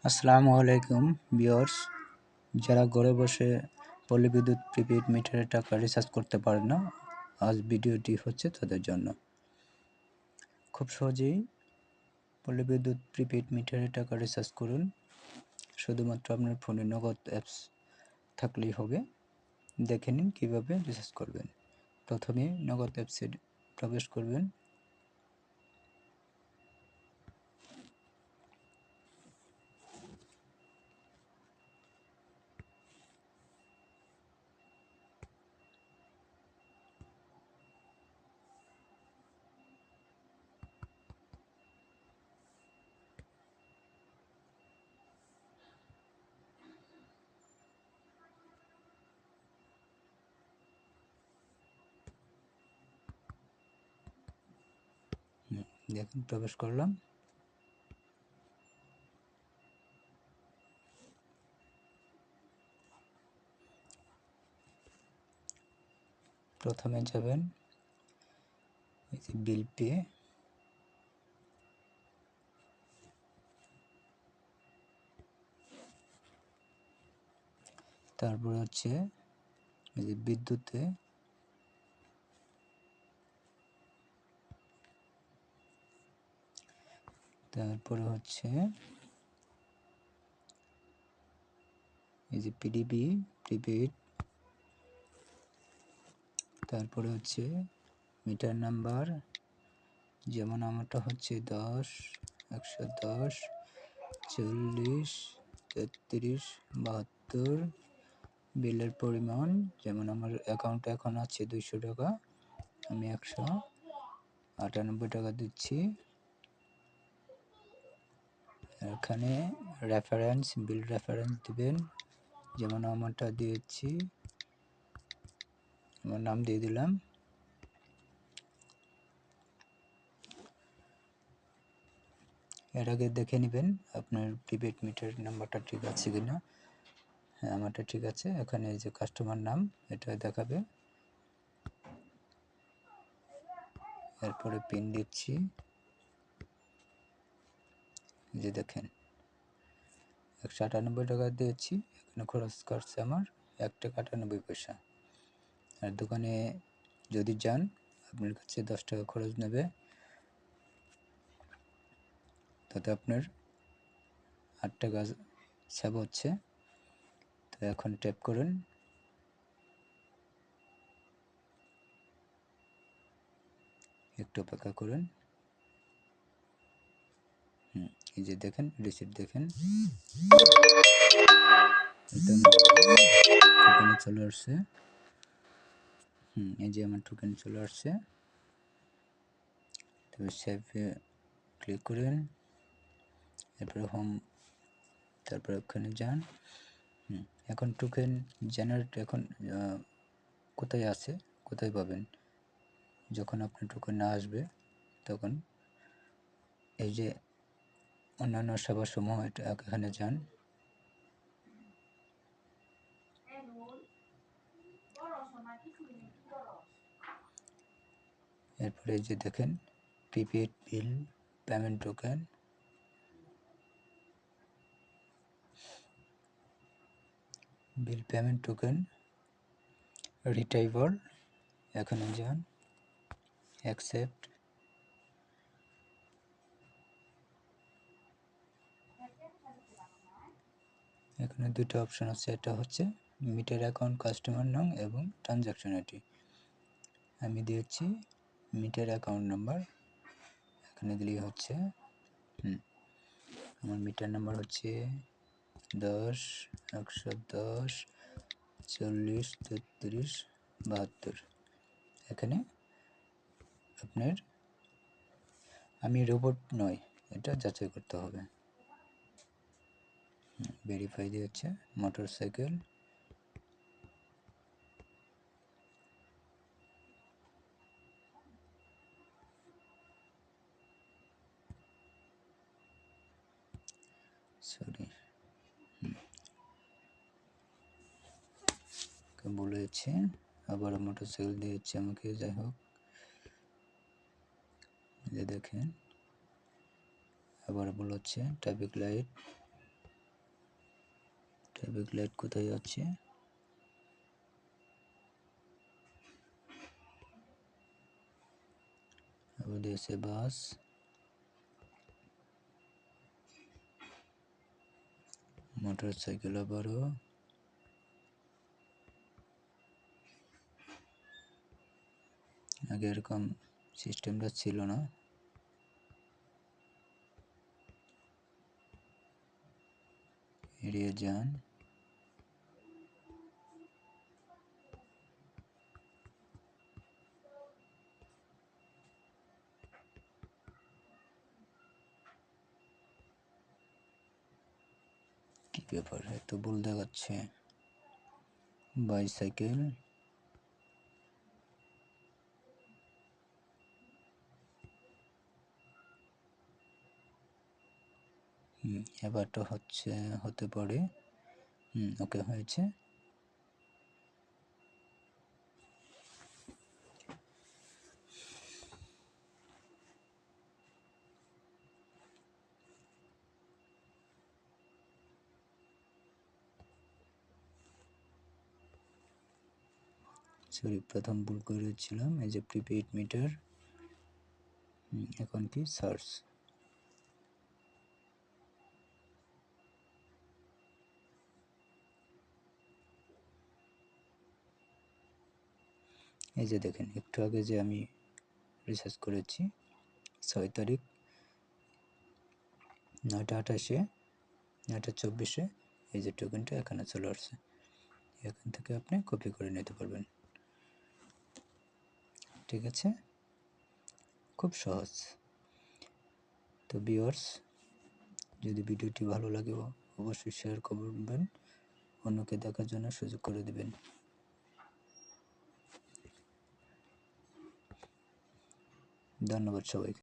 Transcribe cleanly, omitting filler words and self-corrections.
আসসালামু আলাইকুম ভিউয়ার্স, যারা ঘরে বসে পল্লী বিদ্যুৎ প্রিপেইড মিটারের টাকা রিচার্জ করতে পারেন না, আজ ভিডিওটি হচ্ছে তাদের জন্য। খুব সহজেই পল্লী বিদ্যুৎ প্রিপেইড মিটারের টাকা রিচার্জ করুন। শুধুমাত্র আপনার ফোনে নগদ অ্যাপস থাকলেই হবে। দেখে নিন কীভাবে রিচার্জ করবেন। প্রথমে নগদ অ্যাপসে প্রবেশ করবেন। দেখুন প্রবেশ করলাম। প্রথমে যাবেন এই যে বিল পে, তারপরে হচ্ছে এই যে বিদ্যুতে, তারপরে হচ্ছে এই যে পিডিবি প্রিপেইড, তারপরে হচ্ছে মিটার নাম্বার, যেমন আমারটা হচ্ছে 10 110 40 33 72। বিলের পরিমাণ, যেমন আমার অ্যাকাউন্টে এখন আছে 200 টাকা, আমি 198 টাকা দিচ্ছি। এখানে রেফারেন্স, বিল রেফারেন্স দিবেন, যেমন আমারটা দিয়েছি, আমার নাম দিয়ে দিলাম। এর আগে দেখে নেবেন আপনার প্রিপেড মিটার নাম্বারটা ঠিক আছে কিনা। হ্যাঁ, আমারটা ঠিক আছে। এখানে এই যে কাস্টমার নাম এটা দেখাবে, এরপরে পিন দিচ্ছি। যে দেখেন 198 টাকা দিয়েছি, এখানে খরচ করছে আমার 1 টাকা 98 পয়সা। আর দোকানে যদি যান আপনার কাছে 10 টাকা খরচ নেবে, তাতে আপনার 8 টাকা সেভ হচ্ছে। তো এখন ট্যাপ করুন, একটু অপেক্ষা করুন। এই যে দেখেন রিসিপ্ট দেখেন, টোকেনে চলে আসছে। এই যে আমার টোকেন চলে আসছে। তবে সেভে ক্লিক করেন, এরপরে হোম, তারপরে ওখানে যান। এখন টোকেন জেনারেট এখন কোথায় আছে, কোথায় পাবেন? যখন আপনার টোকেন না আসবে তখন এই যে অন্যান্য সেবাসমূহ এখানে যান। এরপরে এই যে দেখেন prepaid bill payment token, bill payment token retriever, এখানে যান, অ্যাকসেপ্ট। এখানে দুটো অপশন আছে, এটা হচ্ছে মিটার অ্যাকাউন্ট কাস্টমার নাম এবং ট্রানজ্যাকশন আইডি। আমি দিয়েছি মিটার অ্যাকাউন্ট নাম্বার, এখানে দিলেই হচ্ছে। আমার মিটার নাম্বার হচ্ছে 10 110 40 33 72। এখানে আপনার, আমি রোবট নয়, এটা যাচাই করতে হবে। ভেরিফাই দিয়েছে মোটরসাইকেল, সরি বলেছে, আবার মোটরসাইকেল দিয়েছে আমাকে। যাই হোক, যে দেখেন আবার বলেছে ট্রাফিক লাইট, ট্রাফিক লাইট কোথায় আছে? ওদেশে বাস, মোটরসাইকেল আবারও, আগে এরকম সিস্টেমটা ছিল না। এড়িয়ে যান। কি ব্যাপার, এত ভুল দেখাচ্ছে? বাইসাইকেল, এবারটা হতে পারে। ওকে, হয়েছে। সরি, প্রথম ভুল করেছিলাম। এই যে প্রিপেইড মিটার, এখন কি সার্চ। এই যে দেখেন, একটু আগে যে আমি রিসার্চ করেছি 6 তারিখ 9টা 28-এ, 9টা 24-এ, এই যে টোকেনটা এখানে চলে আসছে। এখান থেকে আপনি কপি করে নিতে পারবেন। ঠিক আছে, খুব সহজ। তো ভিউয়ার্স, যদি ভিডিওটি ভালো লাগে অবশ্যই শেয়ার করবেন, অন্যকে দেখার জন্য সুযোগ করে দিবেন। ধন্যবাদ সবাইকে।